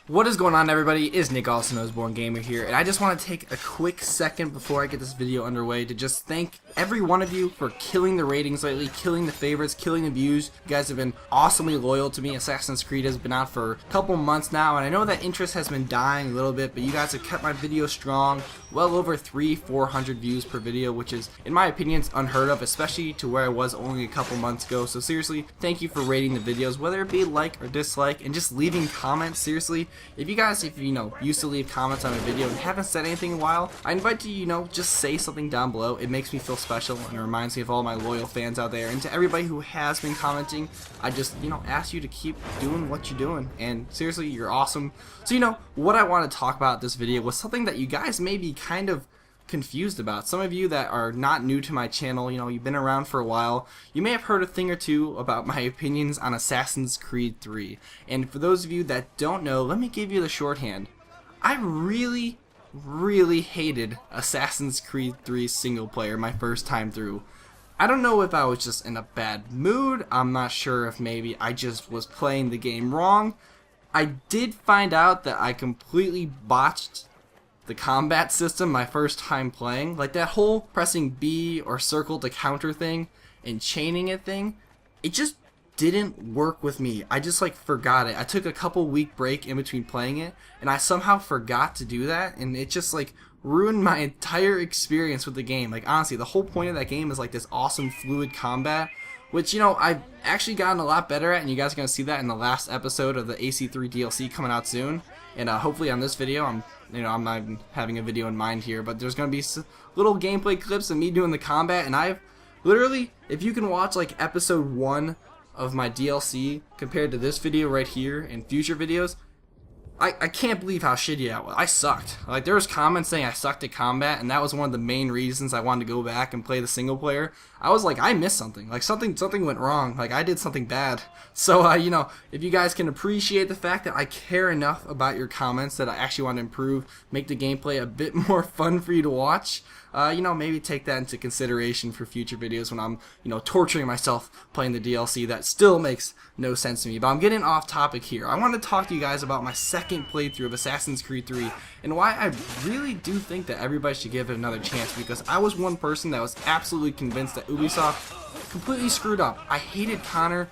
What is going on, everybody? It's Nick, also known as Born Gamer here, and I just want to take a quick second before I get this video underway to just thank every one of you for killing the ratings lately, killing the favorites, killing the views. You guys have been awesomely loyal to me. Assassin's Creed has been out for a couple months now, and I know that interest has been dying a little bit, but you guys have kept my videos strong. Well over 300-400 views per video, which is, in my opinion, unheard of, especially to where I was only a couple months ago. So seriously, thank you for rating the videos, whether it be like or dislike, and just leaving comments. Seriously, if you guys, used to leave comments on a video and haven't said anything in a while, I invite you, just say something down below. It makes me feel special, and it reminds me of all my loyal fans out there. And to everybody who has been commenting, I just, ask you to keep doing what you're doing. And seriously, you're awesome. So, what I want to talk about this video was something that you guys may be kind of confused about. Some of you that are not new to my channel, you've been around for a while, you may have heard a thing or two about my opinions on Assassin's Creed 3. And for those of you that don't know, let me give you the shorthand. I really hated Assassin's Creed 3 single player my first time through. I don't know if I was just in a bad mood. I'm not sure if maybe I just was playing the game wrong. I did find out that I completely botched the combat system my first time playing. Like that whole pressing B or circle to counter thing and chaining it thing, it just didn't work with me. I just forgot it. I took a couple week break in between playing it, and I somehow forgot to do that, and it just ruined my entire experience with the game. Honestly, the whole point of that game is this awesome fluid combat, which I've actually gotten a lot better at, and you guys are gonna see that in the last episode of the AC3 DLC coming out soon. And hopefully on this video, I'm not even having a video in mind here, but there's gonna be little gameplay clips of me doing the combat, and I've literally, if you can watch episode 1 of my DLC compared to this video right here and future videos, I can't believe how shitty I was. I sucked. There was comments saying I sucked at combat, and that was one of the main reasons I wanted to go back and play the single player. I was I missed something. Something went wrong. I did something bad. So, if you guys can appreciate the fact that I care enough about your comments that I actually want to improve, make the gameplay a bit more fun for you to watch, maybe take that into consideration for future videos when I'm, torturing myself playing the DLC. That still makes no sense to me. But I'm getting off topic here. I want to talk to you guys about my second playthrough of Assassin's Creed 3 and why I really do think that everybody should give it another chance, because I was one person that was absolutely convinced that Ubisoft completely screwed up. I hated Connor.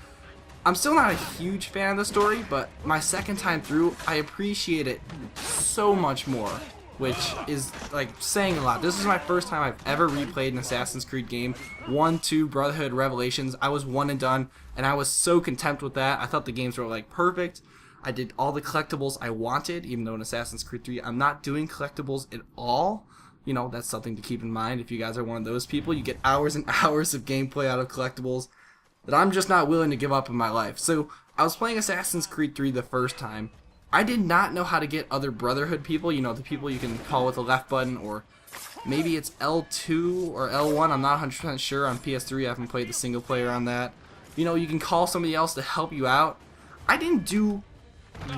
I'm still not a huge fan of the story, but my second time through, I appreciate it so much more, which is saying a lot. This is my first time I've ever replayed an Assassin's Creed game. 1, 2, Brotherhood, Revelations. I was one and done, and I was so content with that. I thought the games were perfect. I did all the collectibles I wanted, even though in Assassin's Creed 3 I'm not doing collectibles at all. That's something to keep in mind if you guys are one of those people. You get hours and hours of gameplay out of collectibles that I'm just not willing to give up in my life. So I was playing Assassin's Creed 3 the first time. I did not know how to get other Brotherhood people, the people you can call with the left button, or maybe it's L2 or L1, I'm not 100% sure. On PS3, I haven't played the single player on that. You can call somebody else to help you out. I didn't do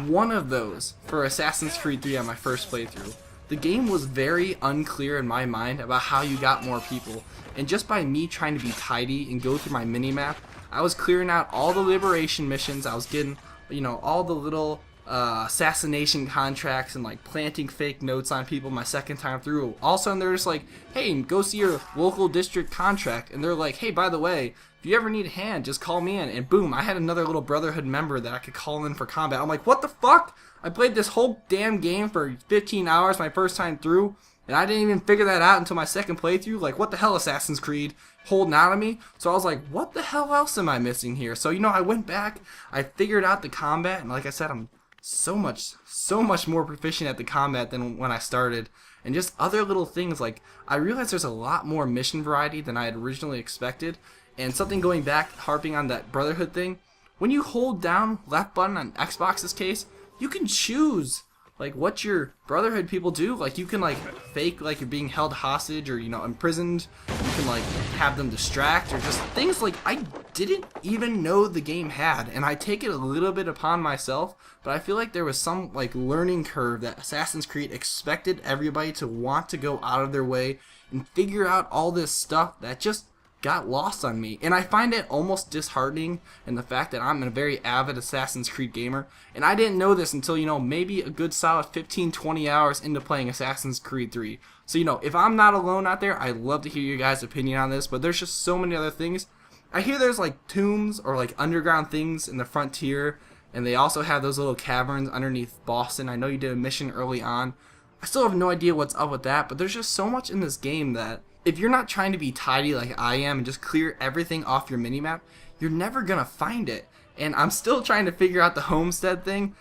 one of those for Assassin's Creed 3 on my first playthrough. The game was very unclear in my mind about how you got more people, and just by me trying to be tidy and go through my minimap, I was clearing out all the liberation missions. I was getting, all the little assassination contracts and planting fake notes on people my second time through. All of a sudden they're just hey, go see your local district contract, and they're hey, by the way, if you ever need a hand, just call me in. And boom, I had another little Brotherhood member that I could call in for combat. I'm what the fuck? I played this whole damn game for 15 hours my first time through, and I didn't even figure that out until my second playthrough. What the hell, Assassin's Creed holding out on me? So I was what the hell else am I missing here? So, I went back, I figured out the combat, and like I said, I'm so much more proficient at the combat than when I started. And just other little things, I realized there's a lot more mission variety than I had originally expected. And something going back, harping on that Brotherhood thing, when you hold down left button on Xbox's case, you can choose what your Brotherhood people do. You can fake you're being held hostage or imprisoned. You can have them distract, or just things I didn't even know the game had. And I take it a little bit upon myself, but I feel there was some learning curve that Assassin's Creed expected everybody to want to go out of their way and figure out all this stuff that just got lost on me, and I find it almost disheartening in the fact that I'm a very avid Assassin's Creed gamer, and I didn't know this until, you know, maybe a good solid 15-20 hours into playing Assassin's Creed 3. So, you know, if I'm not alone out there, I'd love to hear your guys' opinion on this, but there's just so many other things. I hear there's like tombs or like underground things in the frontier, and they also have those little caverns underneath Boston. I know you did a mission early on. I still have no idea what's up with that, but there's just so much in this game that if you're not trying to be tidy like I am and just clear everything off your minimap, you're never gonna find it. And I'm still trying to figure out the homestead thing.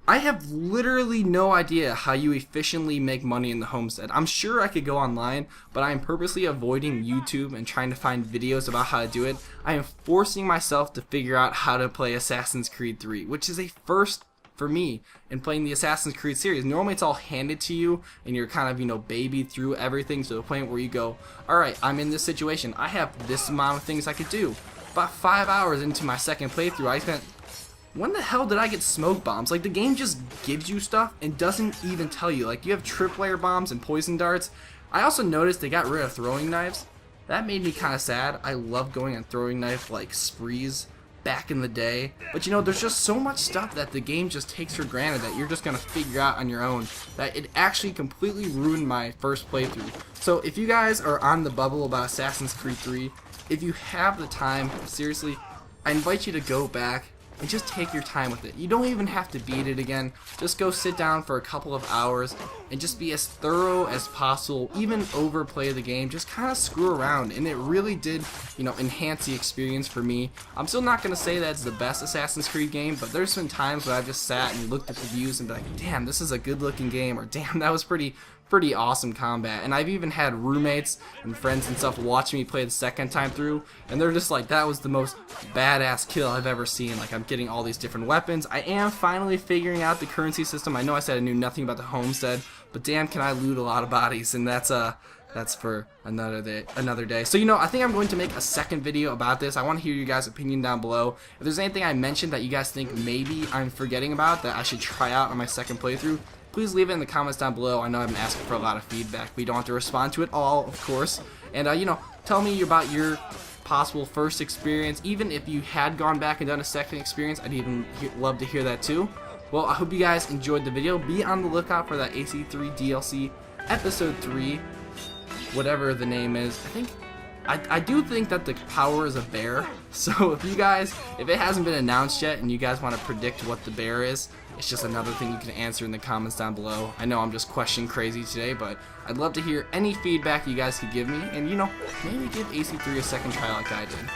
I have literally no idea how you efficiently make money in the homestead. I'm sure I could go online, but I am purposely avoiding YouTube and trying to find videos about how to do it. I am forcing myself to figure out how to play Assassin's Creed 3, which is a first for me in playing the Assassin's Creed series. Normally it's all handed to you and you're kind of, you know, babied through everything to the point where you go, alright, I'm in this situation, I have this amount of things I could do. About 5 hours into my second playthrough, I spent, when the hell did I get smoke bombs? Like, the game just gives you stuff and doesn't even tell you. Like, you have tripwire bombs and poison darts. I also noticed they got rid of throwing knives. That made me kind of sad. I love going on throwing knife like sprees back in the day, but you know, there's just so much stuff that the game just takes for granted that you're just gonna figure out on your own, that it actually completely ruined my first playthrough. So if you guys are on the bubble about Assassin's Creed 3, if you have the time, seriously, I invite you to go back and just take your time with it. You don't even have to beat it again. Just go sit down for a couple of hours and just be as thorough as possible. Even overplay the game. Just kind of screw around, and it really did, you know, enhance the experience for me. I'm still not gonna say that it's the best Assassin's Creed game, but there's been times where I've just sat and looked at the views and be like, damn, this is a good-looking game, or damn, that was pretty awesome combat. And I've even had roommates and friends and stuff watch me play the second time through, and they're just like, that was the most badass kill I've ever seen. Like, I'm getting all these different weapons. I am finally figuring out the currency system. I know I said I knew nothing about the homestead, but damn, can I loot a lot of bodies, and that's for another day. So, you know, I think I'm going to make a second video about this. I want to hear your guys' opinion down below. If there's anything I mentioned that you guys think maybe I'm forgetting about that I should try out on my second playthrough, please leave it in the comments down below. I know I've been asking for a lot of feedback. We don't have to respond to it all, of course. And, you know, tell me about your possible first experience. Even if you had gone back and done a second experience, I'd even love to hear that too. Well, I hope you guys enjoyed the video. Be on the lookout for that AC3 DLC, Episode 3, whatever the name is. I do think that the power is a bear. So if it hasn't been announced yet and you guys want to predict what the bear is, it's just another thing you can answer in the comments down below. I know I'm just question crazy today, but I'd love to hear any feedback you guys could give me, and, you know, maybe give AC3 a second try like I did.